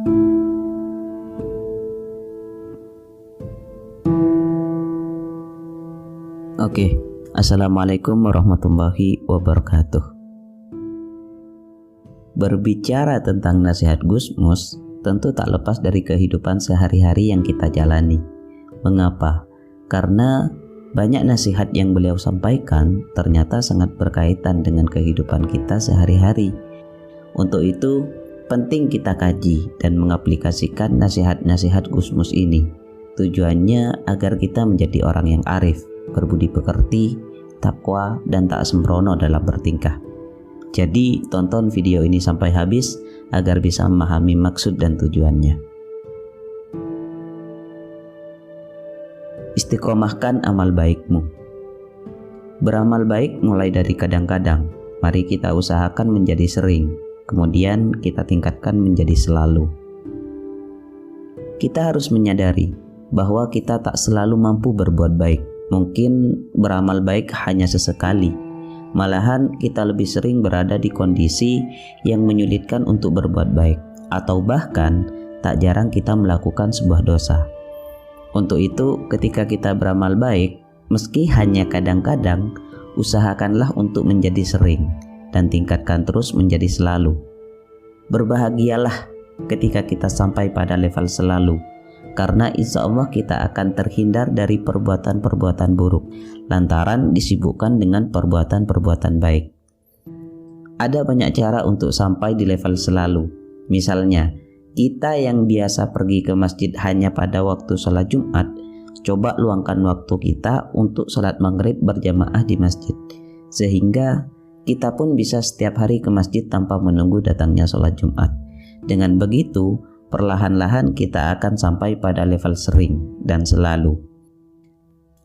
Oke, Assalamualaikum warahmatullahi wabarakatuh. Berbicara tentang nasihat Gus Mus tentu tak lepas dari kehidupan sehari-hari yang kita jalani. Mengapa? Karena banyak nasihat yang beliau sampaikan ternyata sangat berkaitan dengan kehidupan kita sehari-hari. Untuk itu, penting kita kaji dan mengaplikasikan nasihat-nasihat Gus Mus ini. Tujuannya agar kita menjadi orang yang arif, berbudi pekerti, takwa, dan tak sembrono dalam bertingkah. Jadi tonton video ini sampai habis agar bisa memahami maksud dan tujuannya. Istiqomahkan amal baikmu. Beramal baik mulai dari kadang-kadang. Mari kita usahakan menjadi sering, kemudian kita tingkatkan menjadi selalu. Kita harus menyadari bahwa kita tak selalu mampu berbuat baik. Mungkin beramal baik hanya sesekali. Malahan kita lebih sering berada di kondisi yang menyulitkan untuk berbuat baik, atau bahkan tak jarang kita melakukan sebuah dosa. Untuk itu, ketika kita beramal baik, meski hanya kadang-kadang, usahakanlah untuk menjadi sering dan tingkatkan terus menjadi selalu. Berbahagialah ketika kita sampai pada level selalu, karena insya Allah kita akan terhindar dari perbuatan-perbuatan buruk lantaran disibukkan dengan perbuatan-perbuatan baik. Ada banyak cara untuk sampai di level selalu. Misalnya, kita yang biasa pergi ke masjid hanya pada waktu sholat Jumat, coba luangkan waktu kita untuk sholat maghrib berjamaah di masjid, sehingga kita pun bisa setiap hari ke masjid tanpa menunggu datangnya sholat Jumat. Dengan begitu, perlahan-lahan kita akan sampai pada level sering dan selalu.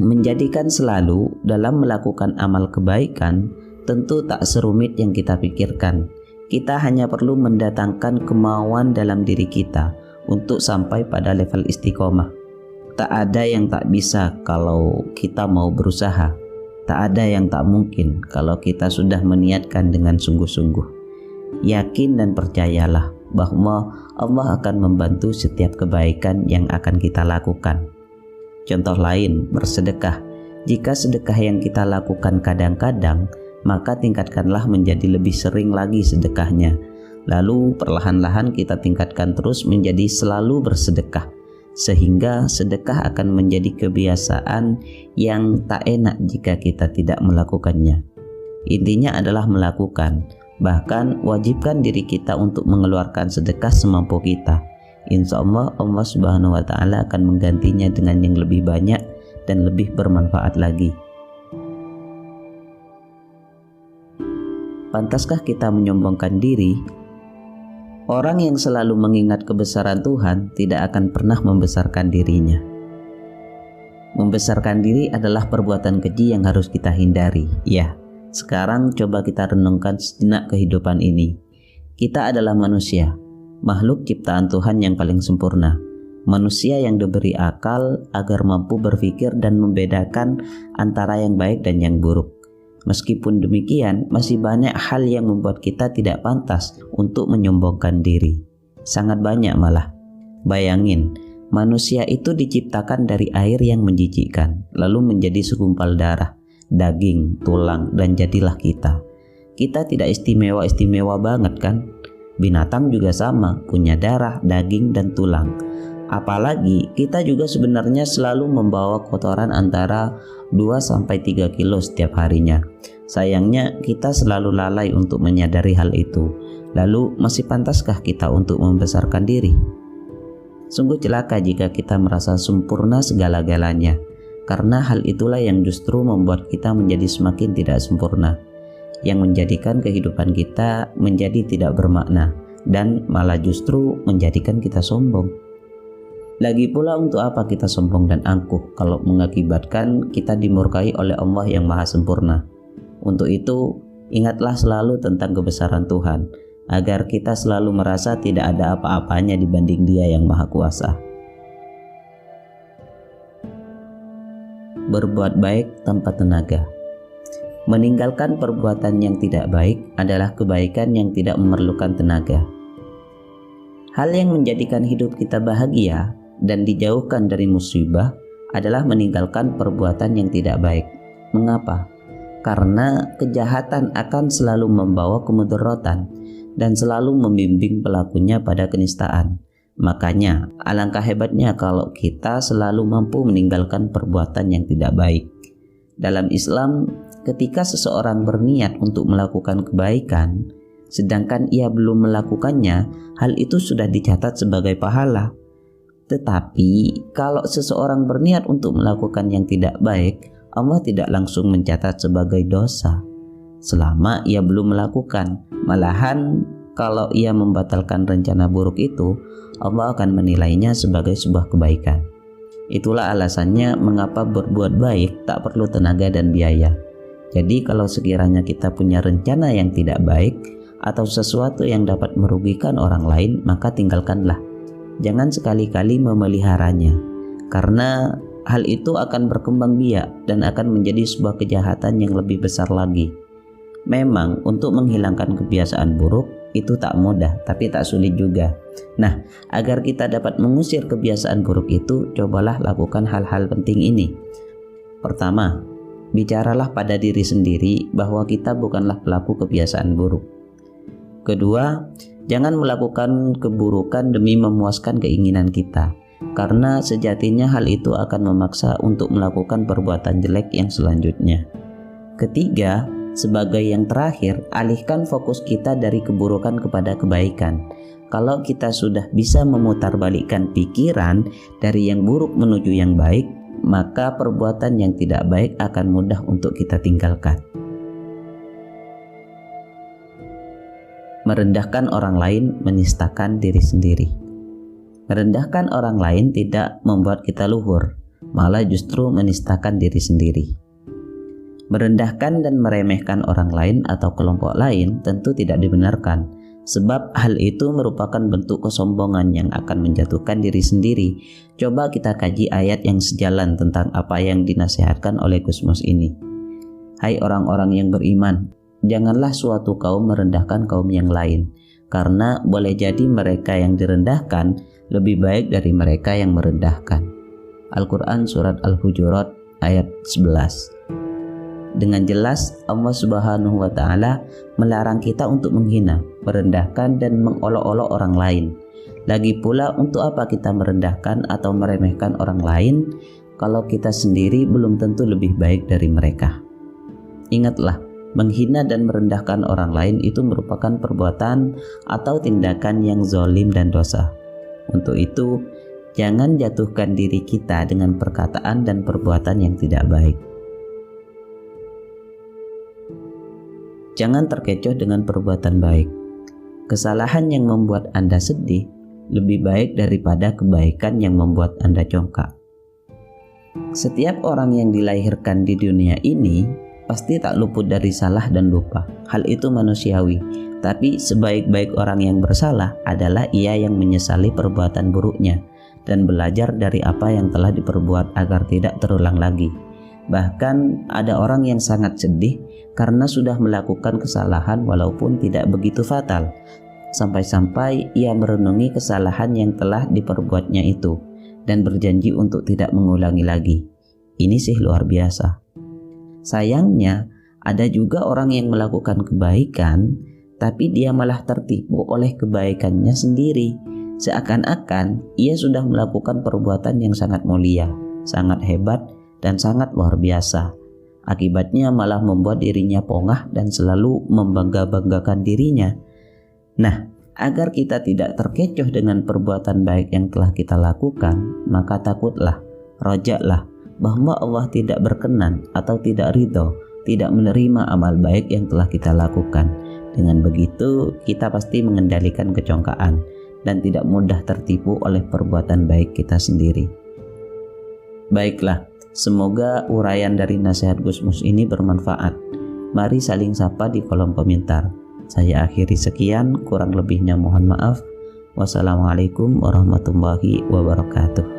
Menjadikan selalu dalam melakukan amal kebaikan tentu tak serumit yang kita pikirkan. Kita hanya perlu mendatangkan kemauan dalam diri kita untuk sampai pada level istiqomah. Tak ada yang tak bisa kalau kita mau berusaha. Tak ada yang tak mungkin kalau kita sudah meniatkan dengan sungguh-sungguh. Yakin dan percayalah bahwa Allah akan membantu setiap kebaikan yang akan kita lakukan. Contoh lain, bersedekah. Jika sedekah yang kita lakukan kadang-kadang, maka tingkatkanlah menjadi lebih sering lagi sedekahnya. Lalu perlahan-lahan kita tingkatkan terus menjadi selalu bersedekah, sehingga sedekah akan menjadi kebiasaan yang tak enak jika kita tidak melakukannya. Intinya adalah melakukan. Bahkan wajibkan diri kita untuk mengeluarkan sedekah semampu kita. Insya Allah, Allah Subhanahu wa Ta'ala akan menggantinya dengan yang lebih banyak dan lebih bermanfaat lagi. Pantaskah kita menyombongkan diri? Orang yang selalu mengingat kebesaran Tuhan tidak akan pernah membesarkan dirinya. Membesarkan diri adalah perbuatan keji yang harus kita hindari. Ya. Sekarang coba kita renungkan sejenak kehidupan ini. Kita adalah manusia, makhluk ciptaan Tuhan yang paling sempurna. Manusia yang diberi akal agar mampu berpikir dan membedakan antara yang baik dan yang buruk. Meskipun demikian, masih banyak hal yang membuat kita tidak pantas untuk menyombongkan diri. Sangat banyak malah. Bayangin, manusia itu diciptakan dari air yang menjijikkan, lalu menjadi segumpal darah, daging, tulang, dan jadilah kita. Kita tidak istimewa-istimewa banget kan? Binatang juga sama, punya darah, daging, dan tulang. Apalagi kita juga sebenarnya selalu membawa kotoran antara 2-3 kilo setiap harinya. Sayangnya kita selalu lalai untuk menyadari hal itu. Lalu masih pantaskah kita untuk membesarkan diri? Sungguh celaka jika kita merasa sempurna segala-galanya. Karena hal itulah yang justru membuat kita menjadi semakin tidak sempurna, yang menjadikan kehidupan kita menjadi tidak bermakna dan malah justru menjadikan kita sombong. Lagi pula, untuk apa kita sombong dan angkuh kalau mengakibatkan kita dimurkai oleh Allah yang maha sempurna? Untuk itu, ingatlah selalu tentang kebesaran Tuhan, agar kita selalu merasa tidak ada apa-apanya dibanding Dia yang maha kuasa. Berbuat baik tanpa tenaga. Meninggalkan perbuatan yang tidak baik adalah kebaikan yang tidak memerlukan tenaga. Hal yang menjadikan hidup kita bahagia dan dijauhkan dari musibah adalah meninggalkan perbuatan yang tidak baik. Mengapa? Karena kejahatan akan selalu membawa kemudaratan dan selalu membimbing pelakunya pada kenistaan. Makanya, alangkah hebatnya kalau kita selalu mampu meninggalkan perbuatan yang tidak baik. Dalam Islam, ketika seseorang berniat untuk melakukan kebaikan, sedangkan ia belum melakukannya, hal itu sudah dicatat sebagai pahala. Tetapi, kalau seseorang berniat untuk melakukan yang tidak baik, Allah tidak langsung mencatat sebagai dosa selama ia belum melakukan. Malahan, kalau ia membatalkan rencana buruk itu, Allah akan menilainya sebagai sebuah kebaikan. Itulah alasannya mengapa berbuat baik tak perlu tenaga dan biaya. Jadi kalau sekiranya kita punya rencana yang tidak baik atau sesuatu yang dapat merugikan orang lain, maka tinggalkanlah. Jangan sekali-kali memeliharanya, karena hal itu akan berkembang biak dan akan menjadi sebuah kejahatan yang lebih besar lagi. Memang untuk menghilangkan kebiasaan buruk itu tak mudah, tapi tak sulit juga. Nah, agar kita dapat mengusir kebiasaan buruk itu, cobalah lakukan hal-hal penting ini. Pertama, bicaralah pada diri sendiri bahwa kita bukanlah pelaku kebiasaan buruk. Kedua, jangan melakukan keburukan demi memuaskan keinginan kita, karena sejatinya hal itu akan memaksa untuk melakukan perbuatan jelek yang selanjutnya. Ketiga, sebagai yang terakhir, alihkan fokus kita dari keburukan kepada kebaikan. Kalau kita sudah bisa memutarbalikkan pikiran dari yang buruk menuju yang baik, maka perbuatan yang tidak baik akan mudah untuk kita tinggalkan. Merendahkan orang lain menistakan diri sendiri. Merendahkan orang lain tidak membuat kita luhur, malah justru menistakan diri sendiri. Merendahkan dan meremehkan orang lain atau kelompok lain tentu tidak dibenarkan, sebab hal itu merupakan bentuk kesombongan yang akan menjatuhkan diri sendiri. Coba kita kaji ayat yang sejalan tentang apa yang dinasihatkan oleh Gusmus ini. Hai orang-orang yang beriman, janganlah suatu kaum merendahkan kaum yang lain, karena boleh jadi mereka yang direndahkan lebih baik dari mereka yang merendahkan. Al-Quran Surat Al-Hujurat ayat 11. Dengan jelas Allah Subhanahu wa Ta'ala melarang kita untuk menghina, merendahkan dan mengolok-olok orang lain. Lagi pula, untuk apa kita merendahkan atau meremehkan orang lain kalau kita sendiri belum tentu lebih baik dari mereka? Ingatlah, menghina dan merendahkan orang lain itu merupakan perbuatan atau tindakan yang zalim dan dosa. Untuk itu, jangan jatuhkan diri kita dengan perkataan dan perbuatan yang tidak baik. Jangan terkecoh dengan perbuatan baik. Kesalahan yang membuat Anda sedih lebih baik daripada kebaikan yang membuat Anda congkak. Setiap orang yang dilahirkan di dunia ini pasti tak luput dari salah dan lupa. Hal itu manusiawi. Tapi sebaik-baik orang yang bersalah adalah ia yang menyesali perbuatan buruknya dan belajar dari apa yang telah diperbuat agar tidak terulang lagi. Bahkan ada orang yang sangat sedih karena sudah melakukan kesalahan walaupun tidak begitu fatal, sampai-sampai ia merenungi kesalahan yang telah diperbuatnya itu dan berjanji untuk tidak mengulangi lagi. Ini sih luar biasa. Sayangnya, ada juga orang yang melakukan kebaikan tapi dia malah tertipu oleh kebaikannya sendiri, seakan-akan ia sudah melakukan perbuatan yang sangat mulia, sangat hebat dan sangat luar biasa. Akibatnya malah membuat dirinya pongah dan selalu membangga-banggakan dirinya. Nah, agar kita tidak terkecoh dengan perbuatan baik yang telah kita lakukan, maka takutlah, rojaklah bahwa Allah tidak berkenan atau tidak ridho, tidak menerima amal baik yang telah kita lakukan. Dengan begitu, kita pasti mengendalikan kecongkaan dan tidak mudah tertipu oleh perbuatan baik kita sendiri. Baiklah, semoga uraian dari nasihat Gusmus ini bermanfaat. Mari saling sapa di kolom komentar. Saya akhiri sekian, kurang lebihnya mohon maaf. Wassalamualaikum warahmatullahi wabarakatuh.